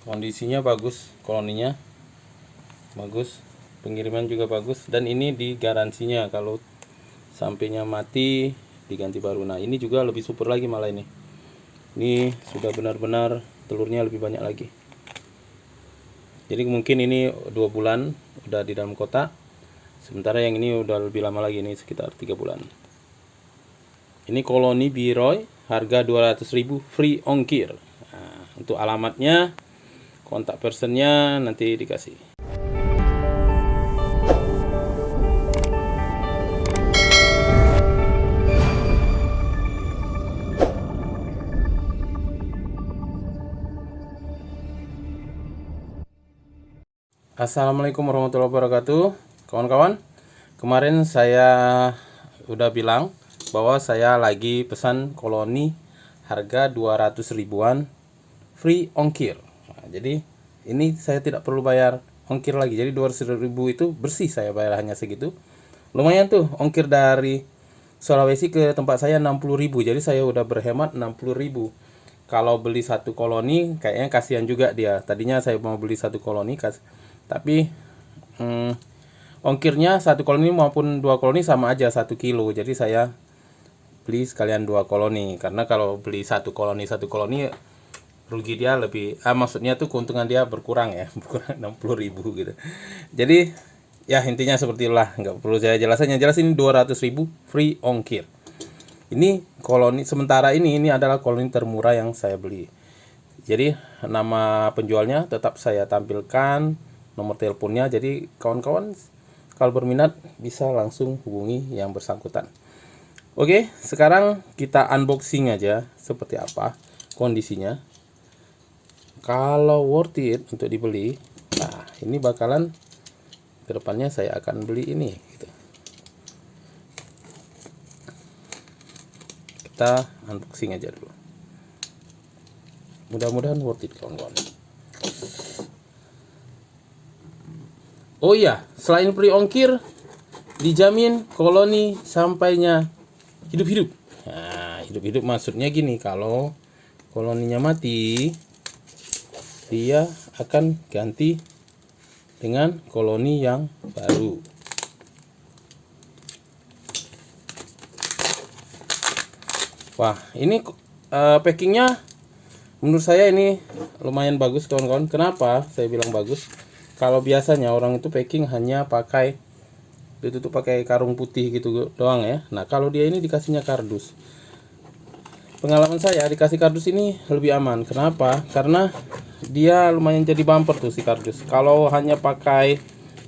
kondisinya bagus, koloninya bagus, pengiriman juga bagus, dan ini di garansinya kalau sampainya mati diganti baru. Nah ini juga lebih super lagi malah ini sudah benar-benar telurnya lebih banyak lagi. Jadi mungkin ini 2 bulan udah di dalam kotak, sementara yang ini udah lebih lama lagi, ini sekitar 3 bulan. Ini koloni biroy, harga 200.000 free ongkir. Nah, untuk alamatnya, kontak personnya nanti dikasih. Assalamualaikum warahmatullahi wabarakatuh, kawan-kawan. Kemarin saya udah bilang bahwa saya lagi pesan koloni harga 200 ribuan free ongkir. Nah, jadi ini saya tidak perlu bayar ongkir lagi. Jadi 200.000 itu bersih saya bayar hanya segitu. Lumayan tuh ongkir dari Sulawesi ke tempat saya 60.000. Jadi saya udah berhemat 60.000. Kalau beli satu koloni kayaknya kasihan juga dia. Tadinya saya mau beli satu koloni tapi ongkirnya satu koloni maupun 2 koloni sama aja 1 kilo. Jadi saya beli sekalian 2 koloni, karena kalau beli satu koloni rugi dia lebih, maksudnya tuh keuntungan dia berkurang ya, berkurang 60.000 gitu. Jadi ya intinya seperti itulah, nggak perlu saya jelasin. Yang jelas ini 200.000 free ongkir. Ini koloni sementara ini adalah koloni termurah yang saya beli. Jadi nama penjualnya tetap saya tampilkan, nomor teleponnya. Jadi kawan-kawan kalau berminat bisa langsung hubungi yang bersangkutan. Oke, sekarang kita unboxing aja seperti apa kondisinya. Kalau worth it untuk dibeli, nah ini bakalan kedepannya saya akan beli ini gitu. Kita unboxing aja dulu. Mudah-mudahan worth it kawan-kawan. Oh iya, selain free ongkir, dijamin koloni sampainya hidup-hidup. Nah, hidup-hidup maksudnya gini, kalau koloninya mati, dia akan ganti dengan koloni yang baru. Wah, ini packingnya menurut saya ini lumayan bagus kawan-kawan. Kenapa saya bilang bagus? Kalau biasanya orang itu packing hanya pakai ditutup pakai karung putih gitu doang ya. Nah kalau dia ini dikasihnya kardus. Pengalaman saya dikasih kardus ini lebih aman. Kenapa? Karena dia lumayan jadi bumper tuh si kardus. Kalau hanya pakai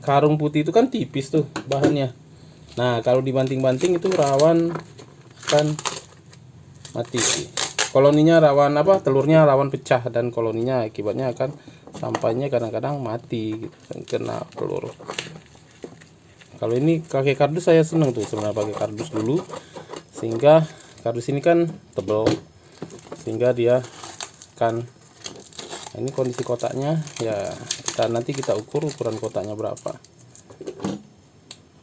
karung putih itu kan tipis tuh bahannya. Nah kalau dibanting-banting itu rawan kan mati. Koloninya rawan telurnya rawan pecah, dan koloninya akibatnya akan sampainya kadang-kadang mati gitu, kena telur. Kalau ini pakai kardus saya seneng tuh sebenarnya, pakai kardus dulu, sehingga kardus ini kan tebal, sehingga dia kan. Nah, ini kondisi kotaknya ya, nanti kita ukur ukuran kotaknya berapa.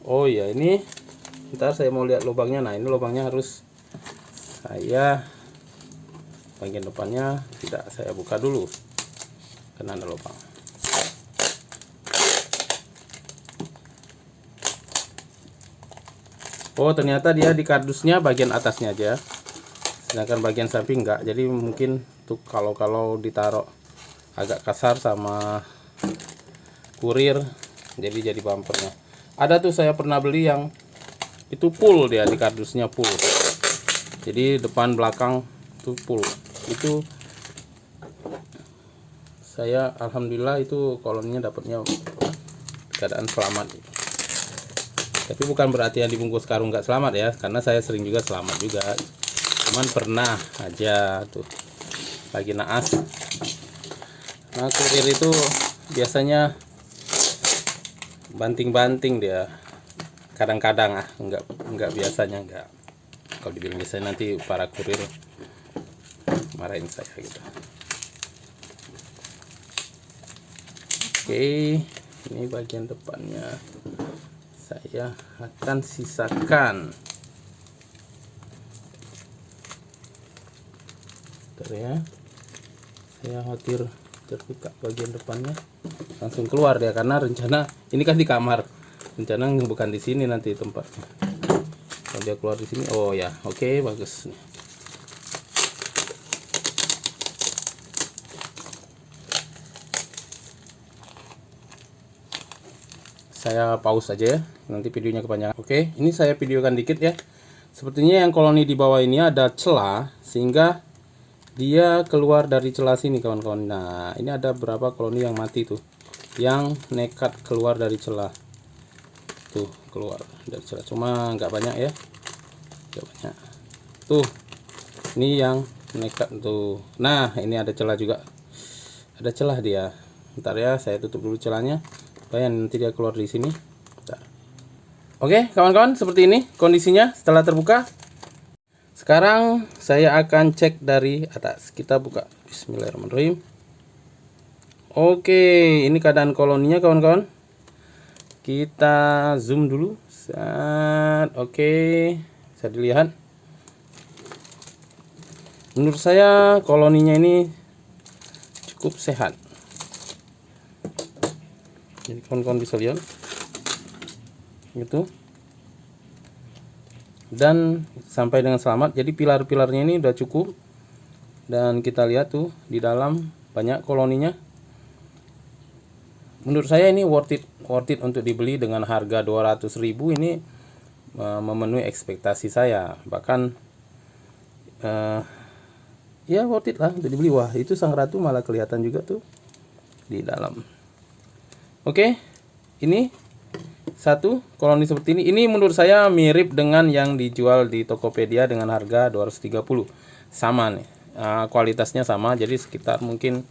Oh ya, ini ntar saya mau lihat lubangnya. Nah ini lubangnya harus saya bagian depannya tidak saya buka dulu karena ada lubang. Oh ternyata dia di kardusnya bagian atasnya aja, sedangkan bagian samping enggak. Jadi mungkin tuh kalau ditaruh agak kasar sama kurir, jadi bumpernya. Ada tuh saya pernah beli yang itu full, dia di kardusnya full. Jadi depan belakang tuh full. Itu saya alhamdulillah itu koloninya dapatnya keadaan selamat. Tapi bukan berarti yang dibungkus karung nggak selamat ya, karena saya sering juga selamat juga. Cuman pernah aja tuh lagi naas. Nah kurir itu biasanya banting-banting dia. Kadang-kadang enggak biasanya enggak. Kalau dibilang biasanya nanti para kurir marahin saya gitu. Oke, ini bagian depannya saya akan sisakan. Bentar ya, saya khawatir terbuka bagian depannya, langsung keluar dia, karena rencana ini kan di kamar, rencana bukan di sini nanti tempatnya. Kalau dia keluar di sini, oh ya, oke, bagus. Saya pause aja ya, nanti videonya kepanjangan. Oke, ini saya videokan dikit ya. Sepertinya yang koloni di bawah ini ada celah, sehingga dia keluar dari celah sini kawan-kawan. Nah, ini ada berapa koloni yang mati tuh, yang nekat keluar dari celah. Tuh, keluar dari celah, cuma nggak banyak ya, nggak banyak. Tuh, ini yang nekat tuh. Nah, ini ada celah juga, ada celah dia. Bentar ya, saya tutup dulu celahnya. Bayang nanti dia keluar di sini. Bentar. Oke, kawan-kawan, seperti ini kondisinya setelah terbuka. Sekarang saya akan cek dari atas. Kita buka. Bismillahirrahmanirrahim. Oke, ini keadaan koloninya kawan-kawan. Kita zoom dulu. Oke, bisa dilihat. Menurut saya koloninya ini cukup sehat. Jadi kawan-kawan bisa lihat gitu, dan sampai dengan selamat. Jadi pilar-pilarnya ini udah cukup, dan kita lihat tuh di dalam banyak koloninya. Menurut saya ini worth it untuk dibeli dengan harga 200.000. Ini memenuhi ekspektasi saya, bahkan ya worth it lah untuk dibeli. Wah, itu sang ratu malah kelihatan juga tuh di dalam. Oke, ini satu koloni seperti ini. Ini menurut saya mirip dengan yang dijual di Tokopedia dengan harga 230. Sama nih, kualitasnya sama. Jadi sekitar mungkin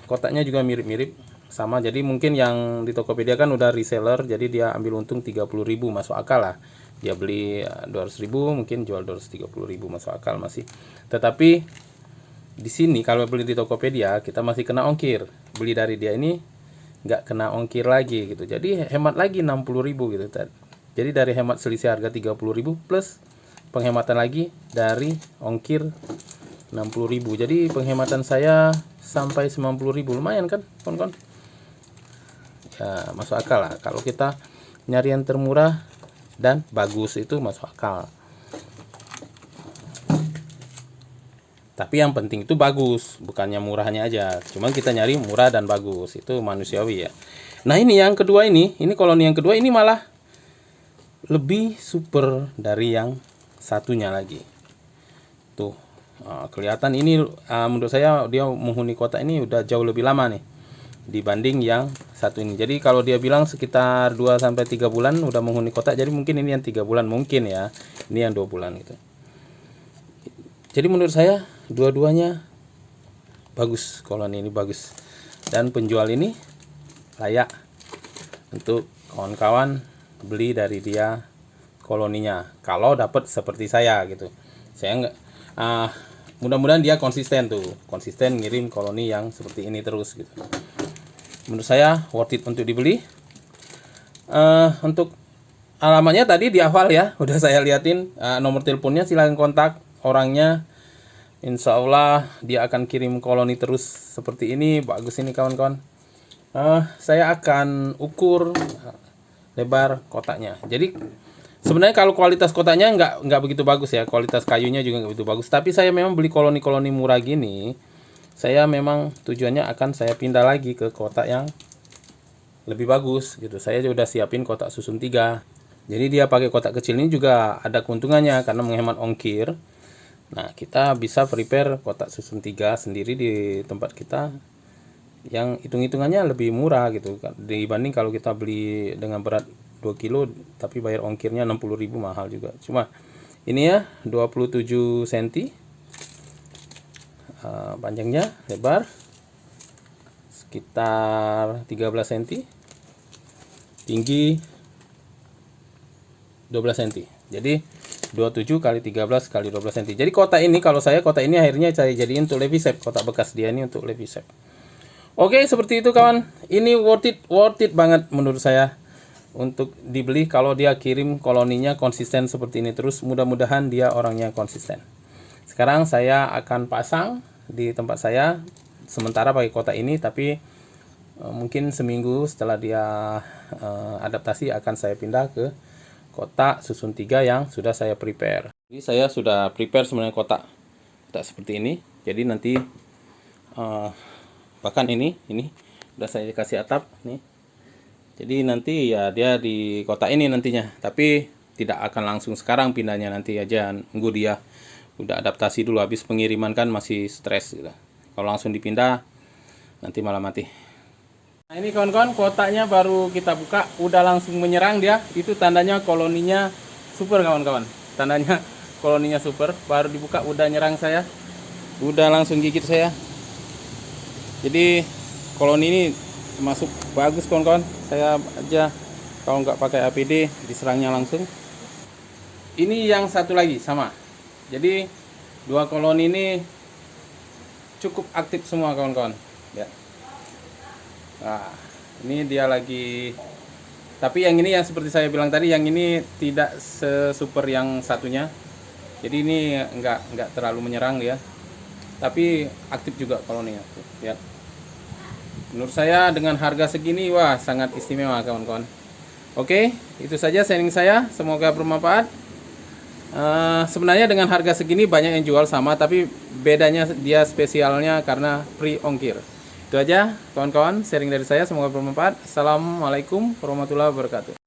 kotaknya juga mirip-mirip sama. Jadi mungkin yang di Tokopedia kan udah reseller, jadi dia ambil untung 30.000, masuk akal lah. Dia beli 200.000, mungkin jual 230.000, masuk akal masih. Tetapi di sini kalau beli di Tokopedia kita masih kena ongkir. Beli dari dia ini nggak kena ongkir lagi gitu. Jadi hemat lagi 60.000 gitu. Jadi dari hemat selisih harga 30.000 plus penghematan lagi dari ongkir 60.000. Jadi penghematan saya sampai 90.000. Lumayan kan, kawan-kawan? Ya, masuk akal lah. Kalau kita nyari yang termurah dan bagus itu masuk akal. Tapi yang penting itu bagus, bukannya murahnya aja. Cuman kita nyari murah dan bagus, itu manusiawi ya. Nah, ini yang kedua ini koloni yang kedua ini malah lebih super dari yang satunya lagi. Tuh, kelihatan ini menurut saya dia menghuni kotak ini udah jauh lebih lama nih dibanding yang satu ini. Jadi kalau dia bilang sekitar 2 sampai 3 bulan udah menghuni kotak, jadi mungkin ini yang 3 bulan mungkin ya. Ini yang 2 bulan gitu. Jadi menurut saya dua-duanya bagus, koloni ini bagus, dan penjual ini layak untuk kawan-kawan beli dari dia koloninya kalau dapat seperti saya gitu. Saya nggak mudah-mudahan dia konsisten ngirim koloni yang seperti ini terus gitu. Menurut saya worth it untuk dibeli. Untuk alamatnya tadi di awal ya udah saya liatin, nomor teleponnya silahkan kontak orangnya. Insya Allah dia akan kirim koloni terus seperti ini. Bagus ini kawan-kawan. Saya akan ukur lebar kotaknya. Jadi sebenarnya kalau kualitas kotaknya nggak begitu bagus ya, kualitas kayunya juga nggak begitu bagus. Tapi saya memang beli koloni-koloni murah gini, saya memang tujuannya akan saya pindah lagi ke kotak yang lebih bagus gitu. Saya sudah siapin kotak susun 3. Jadi dia pakai kotak kecil ini juga ada keuntungannya karena menghemat ongkir. Nah, kita bisa prepare kotak susun 3 sendiri di tempat kita yang hitung-hitungannya lebih murah gitu dibanding kalau kita beli dengan berat 2 kilo tapi bayar ongkirnya 60.000, mahal juga. Cuma ini ya 27 cm panjangnya, lebar sekitar 13 cm, tinggi 12 cm. Jadi 27 kali 13 kali 12 cm. Jadi kotak ini akhirnya saya jadiin untuk Levisep, kotak bekas dia ini untuk Levisep. Oke, seperti itu kawan. Ini worth it banget menurut saya untuk dibeli kalau dia kirim koloninya konsisten seperti ini terus. Mudah-mudahan dia orangnya konsisten. Sekarang saya akan pasang di tempat saya sementara pakai kotak ini, tapi mungkin seminggu setelah dia adaptasi akan saya pindah ke kotak susun 3 yang sudah saya prepare. Jadi saya sudah prepare sebenarnya kotak seperti ini. Jadi nanti bahkan ini udah saya kasih atap nih. Jadi nanti ya dia di kotak ini nantinya, tapi tidak akan langsung sekarang pindahnya, nanti aja nunggu dia udah adaptasi dulu, habis pengiriman kan masih stres gitu. Kalau langsung dipindah nanti malah mati. Nah ini kawan-kawan, kotaknya baru kita buka udah langsung menyerang dia. Itu tandanya koloninya super kawan-kawan. Tandanya koloninya super. Baru dibuka udah nyerang saya. Udah langsung gigit saya. Jadi koloni ini termasuk bagus kawan-kawan. Saya aja kalau nggak pakai APD diserangnya langsung. Ini yang satu lagi sama. Jadi dua koloni ini cukup aktif semua kawan-kawan. Ya. Nah, ini dia lagi. Tapi yang ini yang seperti saya bilang tadi, yang ini tidak sesuper yang satunya. Jadi ini nggak terlalu menyerang dia. Tapi aktif juga koloninya. Ya. Menurut saya dengan harga segini, wah sangat istimewa kawan-kawan. Oke, itu saja sharing saya. Semoga bermanfaat. Sebenarnya dengan harga segini banyak yang jual sama, tapi bedanya dia spesialnya karena free ongkir. Itu aja kawan-kawan sharing dari saya, semoga bermanfaat. Assalamualaikum warahmatullahi wabarakatuh.